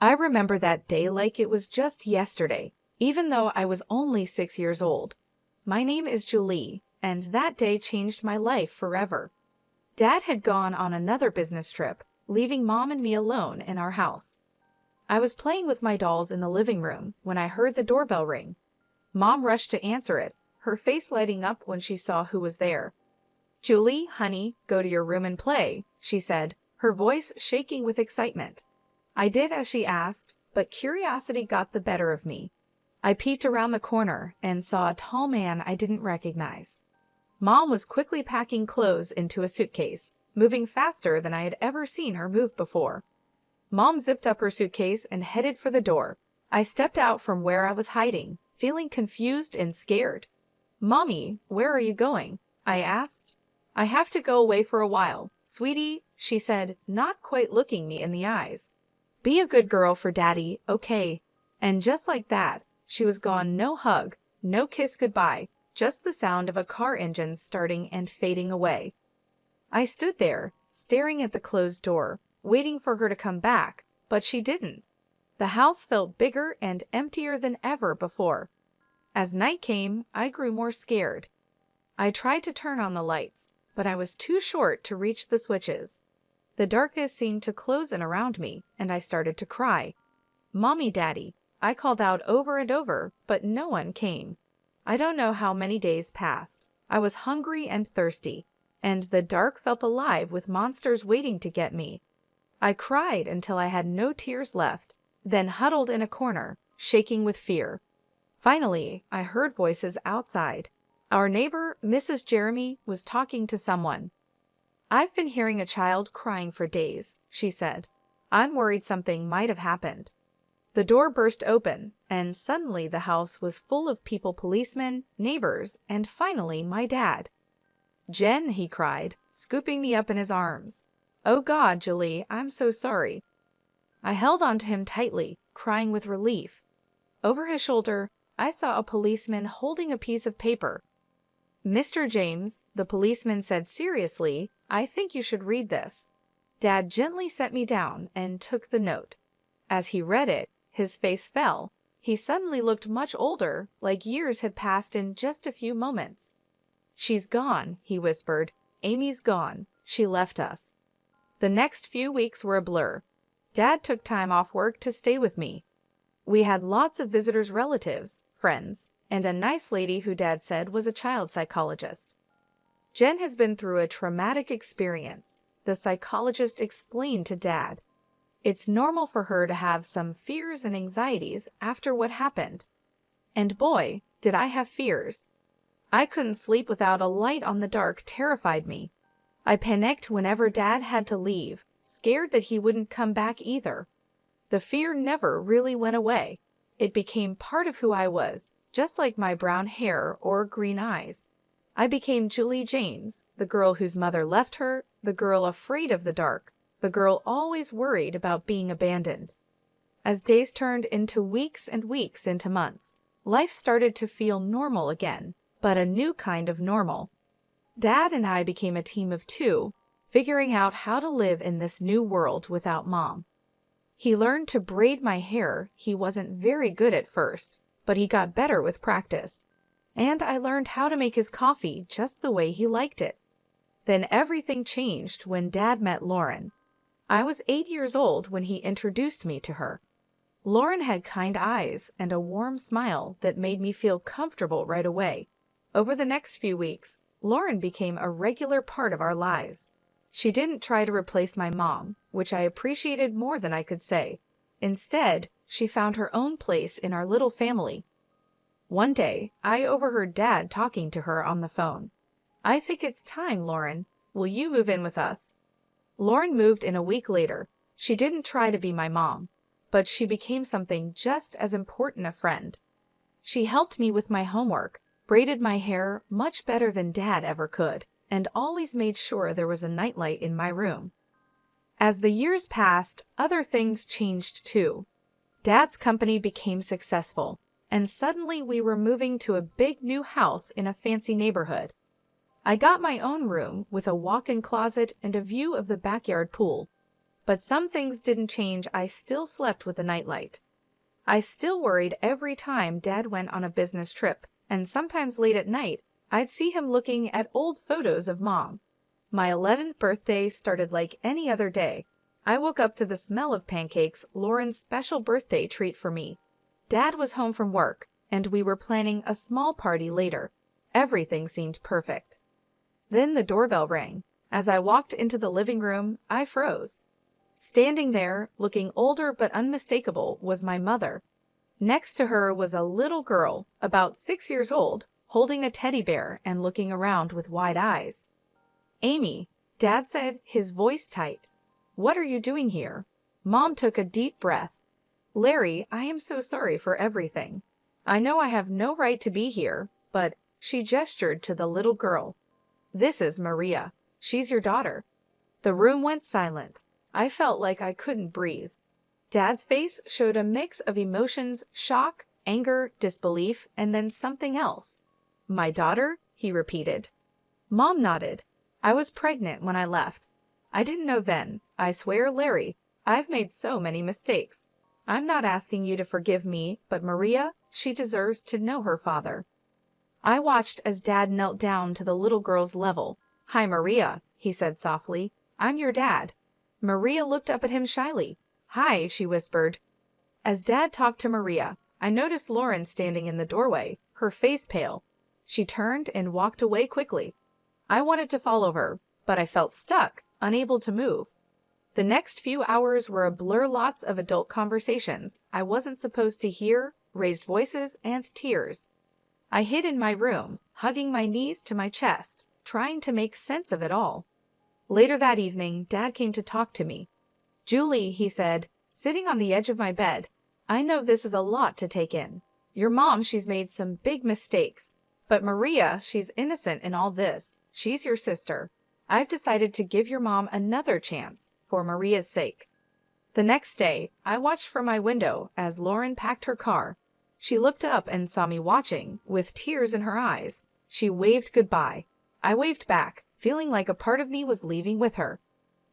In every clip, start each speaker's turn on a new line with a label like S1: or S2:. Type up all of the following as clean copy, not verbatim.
S1: I remember that day like it was just yesterday, even though I was only 6 years old. My name is Julie, and that day changed my life forever. Dad had gone on another business trip, leaving Mom and me alone in our house. I was playing with my dolls in the living room when I heard the doorbell ring. Mom rushed to answer it, her face lighting up when she saw who was there. "Julie, honey, go to your room and play," she said, her voice shaking with excitement. I did as she asked, but curiosity got the better of me. I peeked around the corner and saw a tall man I didn't recognize. Mom was quickly packing clothes into a suitcase, moving faster than I had ever seen her move before. Mom zipped up her suitcase and headed for the door. I stepped out from where I was hiding, feeling confused and scared. "Mommy, where are you going?" I asked. "I have to go away for a while, sweetie," she said, not quite looking me in the eyes. "Be a good girl for Daddy, okay?" And just like that, she was gone. No hug, no kiss goodbye, just the sound of a car engine starting and fading away. I stood there, staring at the closed door, waiting for her to come back, but she didn't. The house felt bigger and emptier than ever before. As night came, I grew more scared. I tried to turn on the lights, but I was too short to reach the switches. The darkness seemed to close in around me, and I started to cry. "Mommy, Daddy," I called out over and over, but no one came. I don't know how many days passed. I was hungry and thirsty, and the dark felt alive with monsters waiting to get me. I cried until I had no tears left, then huddled in a corner, shaking with fear. Finally, I heard voices outside. Our neighbor, Mrs. Jeremy, was talking to someone. "I've been hearing a child crying for days," she said. "I'm worried something might have happened." The door burst open, and suddenly the house was full of people, policemen, neighbors, and finally my dad. "Jen," he cried, scooping me up in his arms. "Oh God, Julie, I'm so sorry." I held on to him tightly, crying with relief. Over his shoulder, I saw a policeman holding a piece of paper. "Mr. James," the policeman said seriously, "I think you should read this." Dad gently set me down and took the note. As he read it, his face fell. He suddenly looked much older, like years had passed in just a few moments. "She's gone," he whispered. "Amy's gone. She left us." The next few weeks were a blur. Dad took time off work to stay with me. We had lots of visitors, relatives, friends, and a nice lady who Dad said was a child psychologist. "Jen has been through a traumatic experience," the psychologist explained to Dad. "It's normal for her to have some fears and anxieties after what happened." And boy, did I have fears. I couldn't sleep without a light on. The dark terrified me. I panicked whenever Dad had to leave, scared that he wouldn't come back either. The fear never really went away. It became part of who I was, just like my brown hair or green eyes. I became Julie James, the girl whose mother left her, the girl afraid of the dark, the girl always worried about being abandoned. As days turned into weeks and weeks into months, life started to feel normal again, but a new kind of normal. Dad and I became a team of two, figuring out how to live in this new world without Mom. He learned to braid my hair. He wasn't very good at first, but he got better with practice. And I learned how to make his coffee just the way he liked it. Then everything changed when Dad met Lauren. I was 8 years old when he introduced me to her. Lauren had kind eyes and a warm smile that made me feel comfortable right away. Over the next few weeks, Lauren became a regular part of our lives. She didn't try to replace my mom, which I appreciated more than I could say. Instead, she found her own place in our little family. One day, I overheard Dad talking to her on the phone. "I think it's time, Lauren. Will you move in with us?" Lauren moved in a week later. She didn't try to be my mom, but she became something just as important, a friend. She helped me with my homework, braided my hair much better than Dad ever could, and always made sure there was a nightlight in my room. As the years passed, other things changed too. Dad's company became successful, and suddenly we were moving to a big new house in a fancy neighborhood. I got my own room with a walk-in closet and a view of the backyard pool. But some things didn't change. I still slept with a nightlight. I still worried every time Dad went on a business trip, and sometimes late at night, I'd see him looking at old photos of Mom. My 11th birthday started like any other day. I woke up to the smell of pancakes, Lauren's special birthday treat for me. Dad was home from work, and we were planning a small party later. Everything seemed perfect. Then the doorbell rang. As I walked into the living room, I froze. Standing there, looking older but unmistakable, was my mother. Next to her was a little girl, about 6 years old, holding a teddy bear and looking around with wide eyes. "Amy," Dad said, his voice tight. "What are you doing here?" Mom took a deep breath. "Larry, I am so sorry for everything. I know I have no right to be here, but," she gestured to the little girl. "This is Maria. She's your daughter." The room went silent. I felt like I couldn't breathe. Dad's face showed a mix of emotions: shock, anger, disbelief, and then something else. "My daughter?" he repeated. Mom nodded. "I was pregnant when I left. I didn't know then. I swear, Larry, I've made so many mistakes. I'm not asking you to forgive me, but Maria, she deserves to know her father." I watched as Dad knelt down to the little girl's level. "Hi, Maria," he said softly. "I'm your dad." Maria looked up at him shyly. "Hi," she whispered. As Dad talked to Maria, I noticed Lauren standing in the doorway, her face pale. She turned and walked away quickly. I wanted to follow her, but I felt stuck, unable to move. The next few hours were a blur, lots of adult conversations I wasn't supposed to hear, raised voices, and tears. I hid in my room, hugging my knees to my chest, trying to make sense of it all. Later that evening, Dad came to talk to me. "Julie," he said, sitting on the edge of my bed, "I know this is a lot to take in. Your mom, she's made some big mistakes. But Maria, she's innocent in all this. She's your sister. I've decided to give your mom another chance, for Maria's sake." The next day, I watched from my window as Lauren packed her car. She looked up and saw me watching, with tears in her eyes. She waved goodbye. I waved back, feeling like a part of me was leaving with her.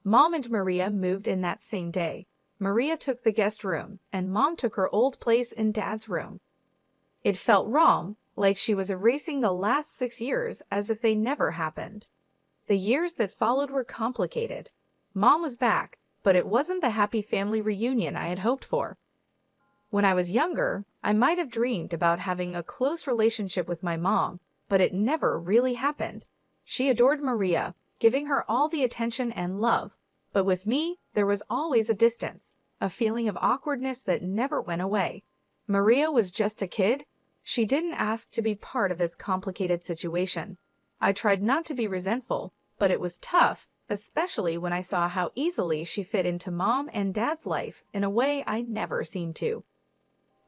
S1: Mom and Maria moved in that same day. Maria took the guest room, and Mom took her old place in Dad's room. It felt wrong, like she was erasing the last 6 years as if they never happened. The years that followed were complicated. Mom was back, but it wasn't the happy family reunion I had hoped for. When I was younger, I might have dreamed about having a close relationship with my mom, but it never really happened. She adored Maria, giving her all the attention and love, but with me, there was always a distance, a feeling of awkwardness that never went away. Maria was just a kid. She didn't ask to be part of this complicated situation. I tried not to be resentful, but it was tough, especially when I saw how easily she fit into Mom and Dad's life in a way I never seemed to.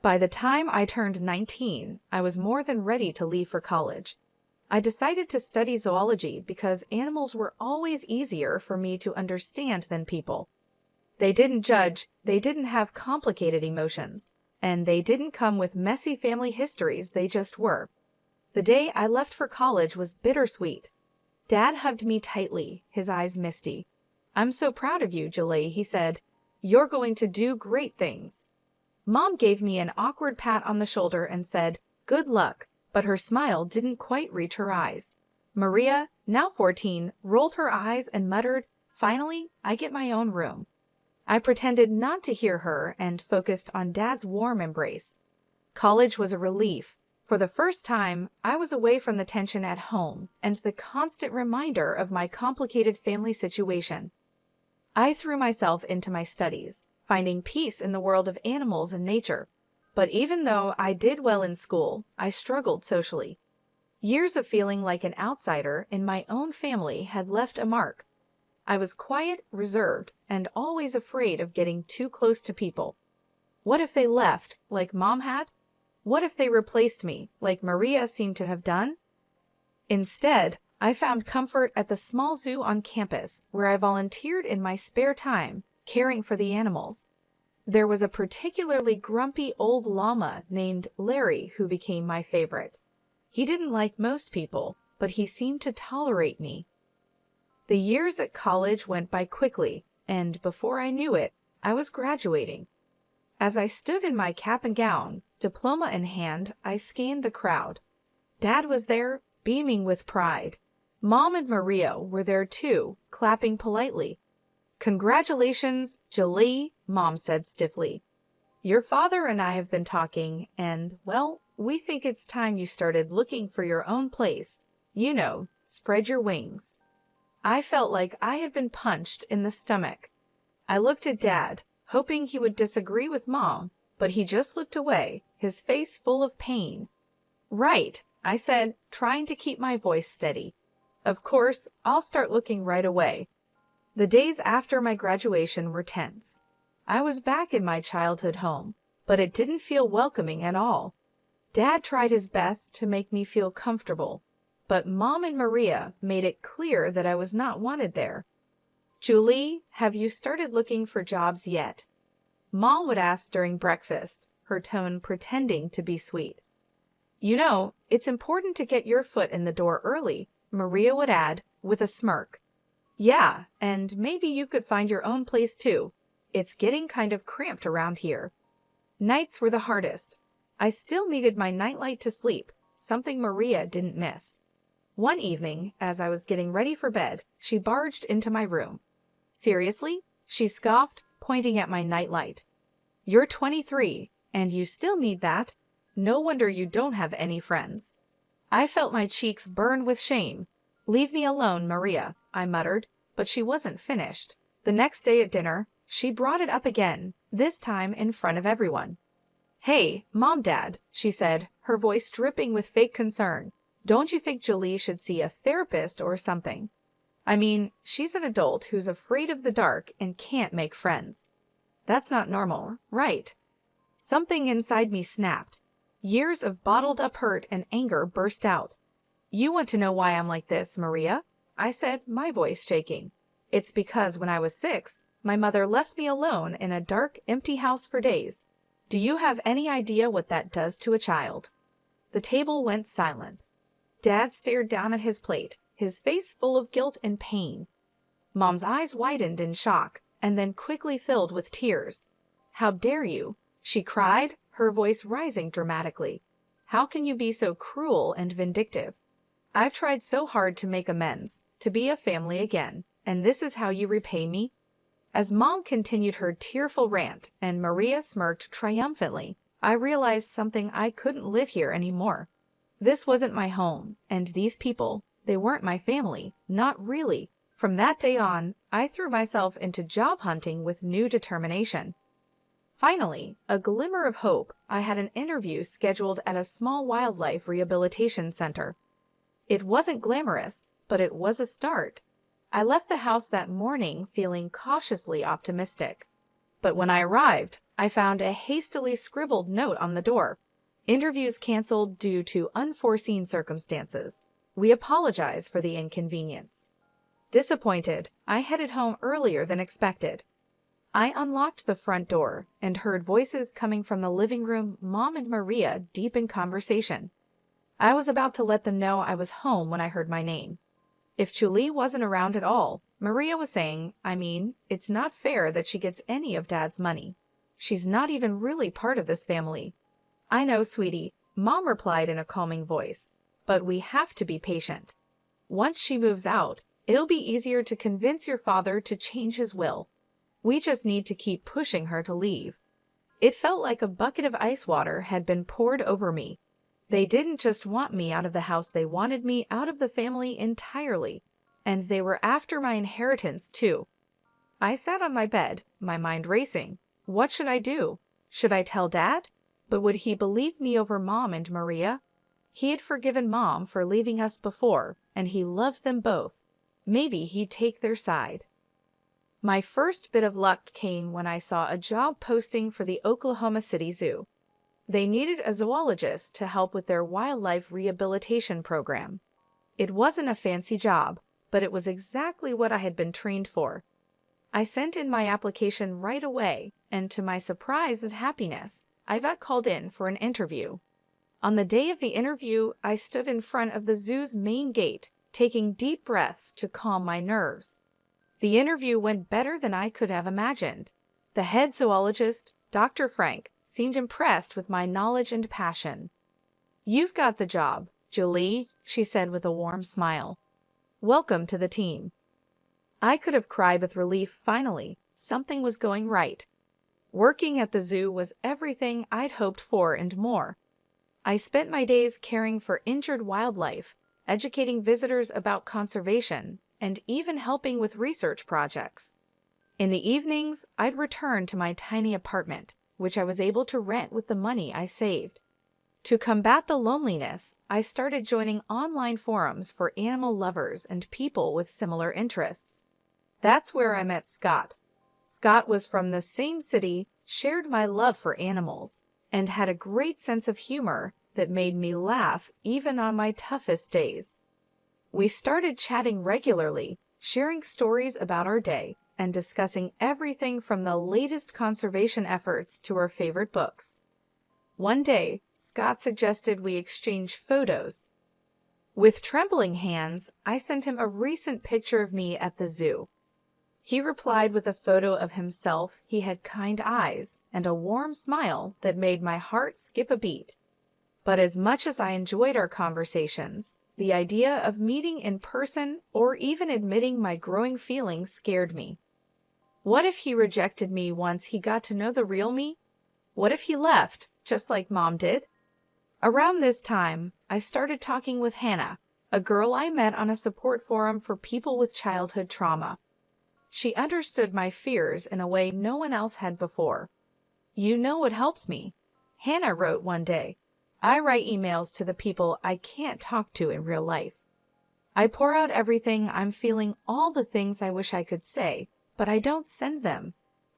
S1: By the time I turned 19, I was more than ready to leave for college. I decided to study zoology because animals were always easier for me to understand than people. They didn't judge, they didn't have complicated emotions, and they didn't come with messy family histories, they just were. The day I left for college was bittersweet. Dad hugged me tightly, his eyes misty. "I'm so proud of you, Julie," he said. "You're going to do great things." Mom gave me an awkward pat on the shoulder and said, "Good luck," but her smile didn't quite reach her eyes. Maria, now 14, rolled her eyes and muttered, "Finally, I get my own room." I pretended not to hear her and focused on Dad's warm embrace. College was a relief. For the first time, I was away from the tension at home and the constant reminder of my complicated family situation. I threw myself into my studies, finding peace in the world of animals and nature. But even though I did well in school, I struggled socially. Years of feeling like an outsider in my own family had left a mark. I was quiet, reserved, and always afraid of getting too close to people. What if they left, like Mom had? What if they replaced me, like Maria seemed to have done? Instead, I found comfort at the small zoo on campus, where I volunteered in my spare time, caring for the animals. There was a particularly grumpy old llama named Larry who became my favorite. He didn't like most people, but he seemed to tolerate me. The years at college went by quickly. and before I knew it, I was graduating. As I stood in my cap and gown, diploma in hand, I scanned the crowd. Dad was there, beaming with pride. Mom and Maria were there too, clapping politely. "Congratulations, Julie," Mom said stiffly. "Your father and I have been talking, and, well, we think it's time you started looking for your own place. You know, spread your wings." I felt like I had been punched in the stomach. I looked at Dad, hoping he would disagree with Mom, but he just looked away, his face full of pain. "Right," I said, trying to keep my voice steady. "Of course, I'll start looking right away." The days after my graduation were tense. I was back in my childhood home, but it didn't feel welcoming at all. Dad tried his best to make me feel comfortable, but Mom and Maria made it clear that I was not wanted there. "Julie, have you started looking for jobs yet?" Mom would ask during breakfast, her tone pretending to be sweet. "You know, it's important to get your foot in the door early," Maria would add, with a smirk. "Yeah, and maybe you could find your own place too. It's getting kind of cramped around here." Nights were the hardest. I still needed my nightlight to sleep, something Maria didn't miss. One evening, as I was getting ready for bed, she barged into my room. "Seriously?" she scoffed, pointing at my nightlight. "You're 23, and you still need that. No wonder you don't have any friends." I felt my cheeks burn with shame. "Leave me alone, Maria," I muttered, but she wasn't finished. The next day at dinner, she brought it up again, this time in front of everyone. "Hey, Mom, Dad," she said, her voice dripping with fake concern. "Don't you think Julie should see a therapist or something? I mean, she's an adult who's afraid of the dark and can't make friends. That's not normal, right?" Something inside me snapped. Years of bottled up hurt and anger burst out. "You want to know why I'm like this, Maria?" I said, my voice shaking. "It's because when I was 6, my mother left me alone in a dark, empty house for days. Do you have any idea what that does to a child?" The table went silent. Dad stared down at his plate, his face full of guilt and pain. Mom's eyes widened in shock, and then quickly filled with tears. "How dare you?" she cried, her voice rising dramatically. "How can you be so cruel and vindictive? I've tried so hard to make amends, to be a family again, and this is how you repay me?" As Mom continued her tearful rant and Maria smirked triumphantly, I realized something: I couldn't live here anymore. This wasn't my home, and these people, they weren't my family, not really. From that day on, I threw myself into job hunting with new determination. Finally, a glimmer of hope, I had an interview scheduled at a small wildlife rehabilitation center. It wasn't glamorous, but it was a start. I left the house that morning feeling cautiously optimistic. But when I arrived, I found a hastily scribbled note on the door. "Interviews canceled due to unforeseen circumstances. We apologize for the inconvenience." Disappointed, I headed home earlier than expected. I unlocked the front door and heard voices coming from the living room, Mom and Maria deep in conversation. I was about to let them know I was home when I heard my name. If Julie wasn't around at all, Maria was saying, it's not fair that she gets any of Dad's money. She's not even really part of this family. "I know, sweetie," Mom replied in a calming voice, "but we have to be patient. Once she moves out, it'll be easier to convince your father to change his will. We just need to keep pushing her to leave." It felt like a bucket of ice water had been poured over me. They didn't just want me out of the house, they wanted me out of the family entirely. And they were after my inheritance, too. I sat on my bed, my mind racing. What should I do? Should I tell Dad? But would he believe me over Mom and Maria? He had forgiven Mom for leaving us before, and he loved them both. Maybe he'd take their side. My first bit of luck came when I saw a job posting for the Oklahoma City Zoo. They needed a zoologist to help with their wildlife rehabilitation program. It wasn't a fancy job, but it was exactly what I had been trained for. I sent in my application right away, and to my surprise and happiness, I got called in for an interview. On the day of the interview, I stood in front of the zoo's main gate, taking deep breaths to calm my nerves. The interview went better than I could have imagined. The head zoologist, Dr. Frank, seemed impressed with my knowledge and passion. "You've got the job, Julie," she said with a warm smile. "Welcome to the team." I could have cried with relief. Finally, something was going right. Working at the zoo was everything I'd hoped for and more. I spent my days caring for injured wildlife, educating visitors about conservation, and even helping with research projects. In the evenings, I'd return to my tiny apartment, which I was able to rent with the money I saved. To combat the loneliness, I started joining online forums for animal lovers and people with similar interests. That's where I met Scott. Scott was from the same city, shared my love for animals, and had a great sense of humor that made me laugh even on my toughest days. We started chatting regularly, sharing stories about our day, and discussing everything from the latest conservation efforts to our favorite books. One day, Scott suggested we exchange photos. With trembling hands, I sent him a recent picture of me at the zoo. He replied with a photo of himself. He had kind eyes and a warm smile that made my heart skip a beat. But as much as I enjoyed our conversations, the idea of meeting in person or even admitting my growing feelings scared me. What if he rejected me once he got to know the real me? What if he left, just like Mom did? Around this time, I started talking with Hannah, a girl I met on a support forum for people with childhood trauma. She understood my fears in a way no one else had before. "You know what helps me," Hannah wrote one day. "I write emails to the people I can't talk to in real life. I pour out everything I'm feeling, all the things I wish I could say, but I don't send them.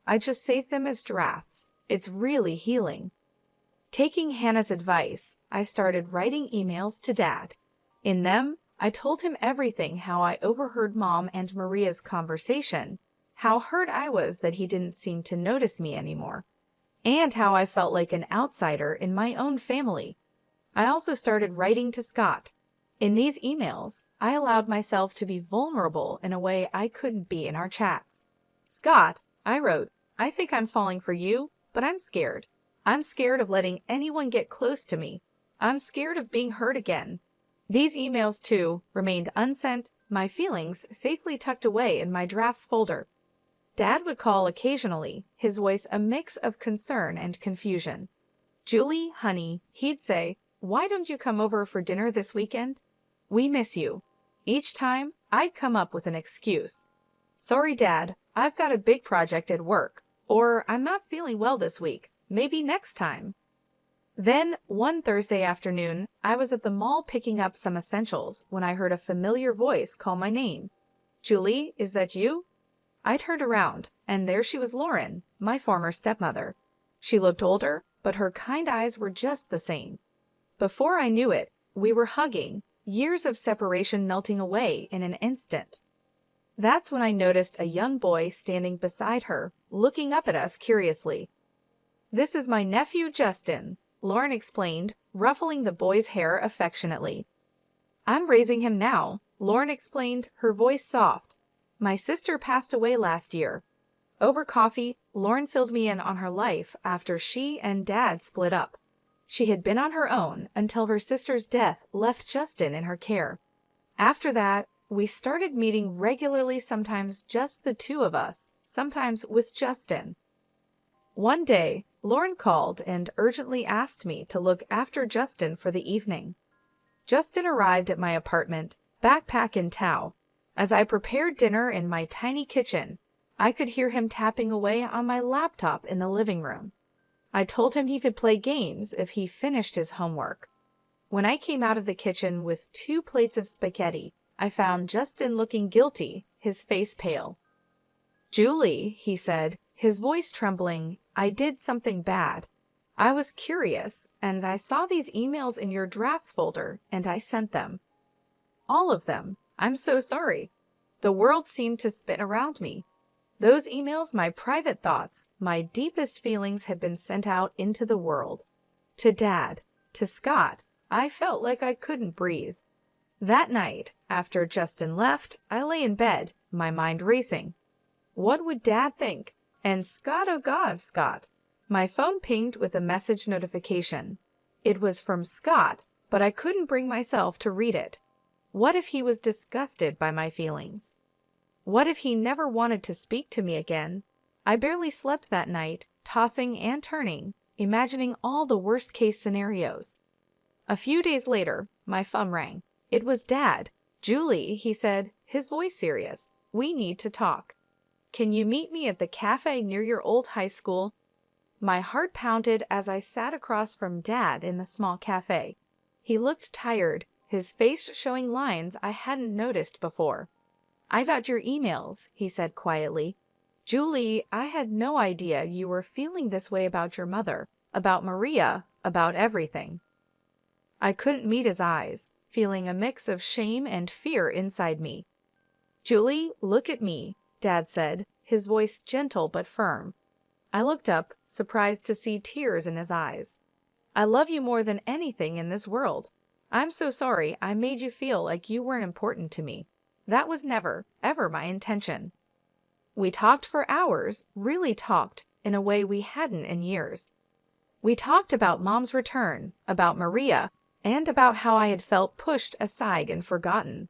S1: I just save them as drafts. It's really healing." Taking Hannah's advice, I started writing emails to Dad. In them, I told him everything: how I overheard Mom and Maria's conversation, how hurt I was that he didn't seem to notice me anymore, and how I felt like an outsider in my own family. I also started writing to Scott. In these emails, I allowed myself to be vulnerable in a way I couldn't be in our chats. "Scott," I wrote, "I think I'm falling for you, but I'm scared. I'm scared of letting anyone get close to me. I'm scared of being hurt again." These emails, too, remained unsent, my feelings safely tucked away in my drafts folder. Dad would call occasionally, his voice a mix of concern and confusion. "Julie, honey," he'd say, "why don't you come over for dinner this weekend? We miss you." Each time, I'd come up with an excuse. "Sorry, Dad, I've got a big project at work," or "I'm not feeling well this week, maybe next time." Then, one Thursday afternoon, I was at the mall picking up some essentials when I heard a familiar voice call my name. "Julie, is that you?" I turned around, and there she was, Lauren, my former stepmother. She looked older, but her kind eyes were just the same. Before I knew it, we were hugging, years of separation melting away in an instant. That's when I noticed a young boy standing beside her, looking up at us curiously. "This is my nephew Justin," Lauren explained, ruffling the boy's hair affectionately. "I'm raising him now," Lauren explained, her voice soft. "My sister passed away last year." Over coffee, Lauren filled me in on her life after she and Dad split up. She had been on her own until her sister's death left Justin in her care. After that, we started meeting regularly, sometimes just the two of us, sometimes with Justin. One day, Lauren called and urgently asked me to look after Justin for the evening. Justin arrived at my apartment, backpack in tow. As I prepared dinner in my tiny kitchen, I could hear him tapping away on my laptop in the living room. I told him he could play games if he finished his homework. When I came out of the kitchen with 2 plates of spaghetti, I found Justin looking guilty, his face pale. "Julie," he said, his voice trembling, "I did something bad. I was curious, and I saw these emails in your drafts folder, and I sent them. All of them. I'm so sorry." The world seemed to spin around me. Those emails, my private thoughts, my deepest feelings, had been sent out into the world. To Dad, to Scott, I felt like I couldn't breathe. That night, after Justin left, I lay in bed, my mind racing. What would Dad think? And Scott, oh God, Scott. My phone pinged with a message notification. It was from Scott, but I couldn't bring myself to read it. What if he was disgusted by my feelings? What if he never wanted to speak to me again? I barely slept that night, tossing and turning, imagining all the worst-case scenarios. A few days later, my phone rang. It was Dad. "Julie," he said, his voice serious. "We need to talk. Can you meet me at the cafe near your old high school?" My heart pounded as I sat across from Dad in the small cafe. He looked tired, his face showing lines I hadn't noticed before. "I got your emails," he said quietly. "Julie, I had no idea you were feeling this way about your mother, about Maria, about everything." I couldn't meet his eyes, feeling a mix of shame and fear inside me. "Julie, look at me," Dad said, his voice gentle but firm. I looked up, surprised to see tears in his eyes. "I love you more than anything in this world. I'm so sorry I made you feel like you weren't important to me. That was never, ever my intention." We talked for hours, really talked, in a way we hadn't in years. We talked about Mom's return, about Maria, and about how I had felt pushed aside and forgotten.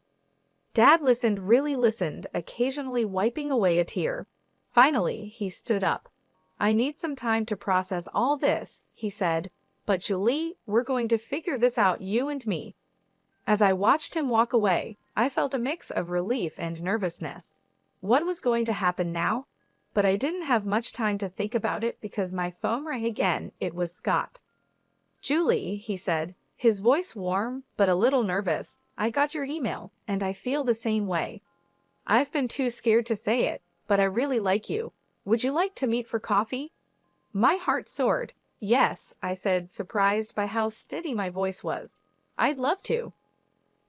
S1: Dad listened, really listened, occasionally wiping away a tear. Finally, he stood up. "I need some time to process all this," he said, "but Julie, we're going to figure this out, you and me." As I watched him walk away, I felt a mix of relief and nervousness. What was going to happen now? But I didn't have much time to think about it because my phone rang again. It was Scott. "Julie," he said, his voice warm but a little nervous, "I got your email, and I feel the same way. I've been too scared to say it, but I really like you. Would you like to meet for coffee?" My heart soared. "Yes," I said, surprised by how steady my voice was. "I'd love to."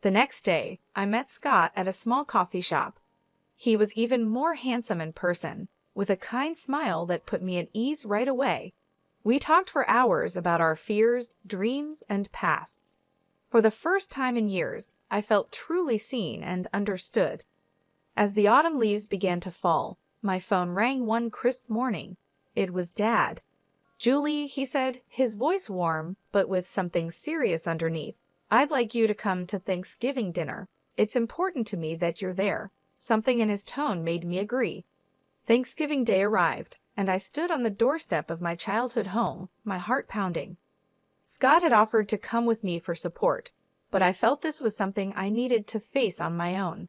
S1: The next day, I met Scott at a small coffee shop. He was even more handsome in person, with a kind smile that put me at ease right away. We talked for hours about our fears, dreams, and pasts. For the first time in years, I felt truly seen and understood. As the autumn leaves began to fall, my phone rang one crisp morning. It was Dad. "Julie," he said, his voice warm, but with something serious underneath, "I'd like you to come to Thanksgiving dinner. It's important to me that you're there." Something in his tone made me agree. Thanksgiving Day arrived, and I stood on the doorstep of my childhood home, my heart pounding. Scott had offered to come with me for support, but I felt this was something I needed to face on my own.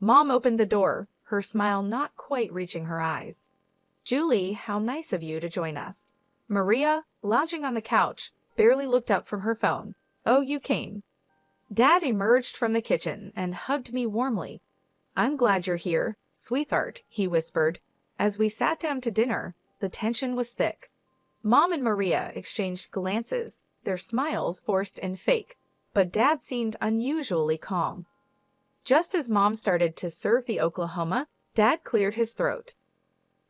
S1: Mom opened the door, her smile not quite reaching her eyes. "Julie, how nice of you to join us." Maria, lounging on the couch, barely looked up from her phone. "Oh, you came." Dad emerged from the kitchen and hugged me warmly. "I'm glad you're here, sweetheart," he whispered. As we sat down to dinner, the tension was thick. Mom and Maria exchanged glances, their smiles forced and fake, but Dad seemed unusually calm. Just as Mom started to serve the Oklahoma, Dad cleared his throat.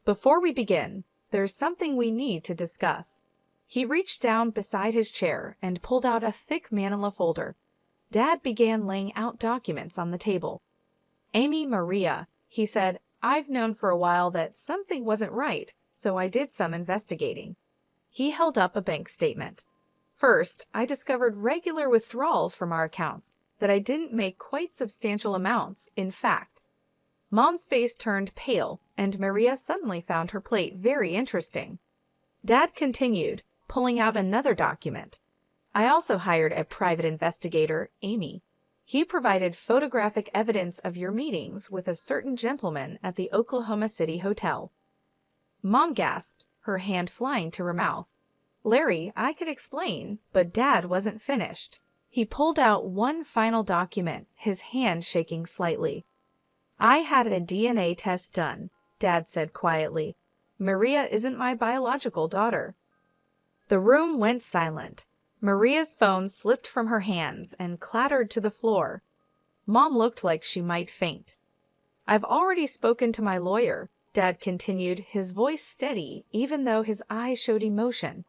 S1: "Before we begin, there's something we need to discuss." He reached down beside his chair and pulled out a thick manila folder. Dad began laying out documents on the table. "Amy, Maria," he said, "I've known for a while that something wasn't right, so I did some investigating." He held up a bank statement. "First, I discovered regular withdrawals from our accounts, that I didn't make quite substantial amounts, in fact." Mom's face turned pale, and Maria suddenly found her plate very interesting. Dad continued, pulling out another document. "I also hired a private investigator, Amy. He provided photographic evidence of your meetings with a certain gentleman at the Oklahoma City Hotel." Mom gasped, her hand flying to her mouth. "Larry, I could explain," but Dad wasn't finished. He pulled out one final document, his hand shaking slightly. "I had a DNA test done," Dad said quietly. "Maria isn't my biological daughter." The room went silent. Maria's phone slipped from her hands and clattered to the floor. Mom looked like she might faint. "I've already spoken to my lawyer," Dad continued, his voice steady even though his eyes showed emotion.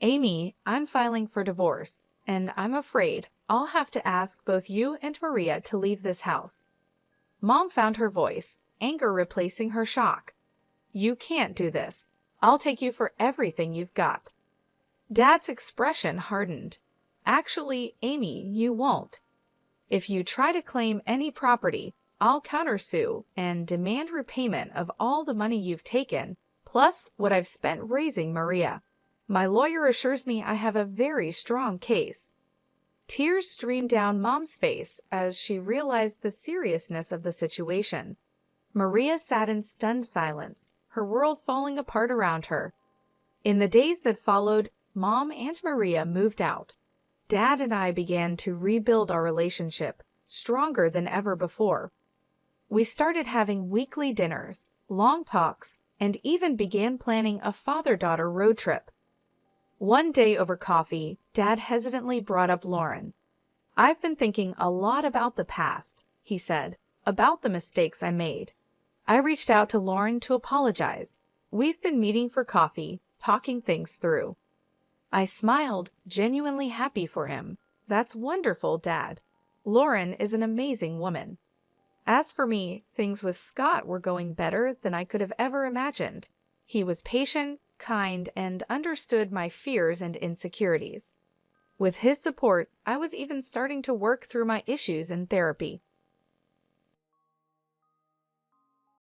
S1: "Amy, I'm filing for divorce, and I'm afraid I'll have to ask both you and Maria to leave this house." Mom found her voice, anger replacing her shock. You can't do this. I'll take you for everything you've got." Dad's expression hardened. "Actually, Amy, you won't. If you try to claim any property, I'll countersue and demand repayment of all the money you've taken, plus what I've spent raising Maria. My lawyer assures me I have a very strong case." Tears streamed down Mom's face as she realized the seriousness of the situation. Maria sat in stunned silence, her world falling apart around her. In the days that followed, Mom and Maria moved out. Dad and I began to rebuild our relationship, stronger than ever before. We started having weekly dinners, long talks, and even began planning a father-daughter road trip. One day over coffee, Dad hesitantly brought up Lauren. "I've been thinking a lot about the past," he said, "about the mistakes I made. I reached out to Lauren to apologize. We've been meeting for coffee, talking things through." I smiled, genuinely happy for him. "That's wonderful, Dad. Lauren is an amazing woman." As for me, things with Scott were going better than I could have ever imagined. He was patient, kind, and understood my fears and insecurities. With his support, I was even starting to work through my issues in therapy.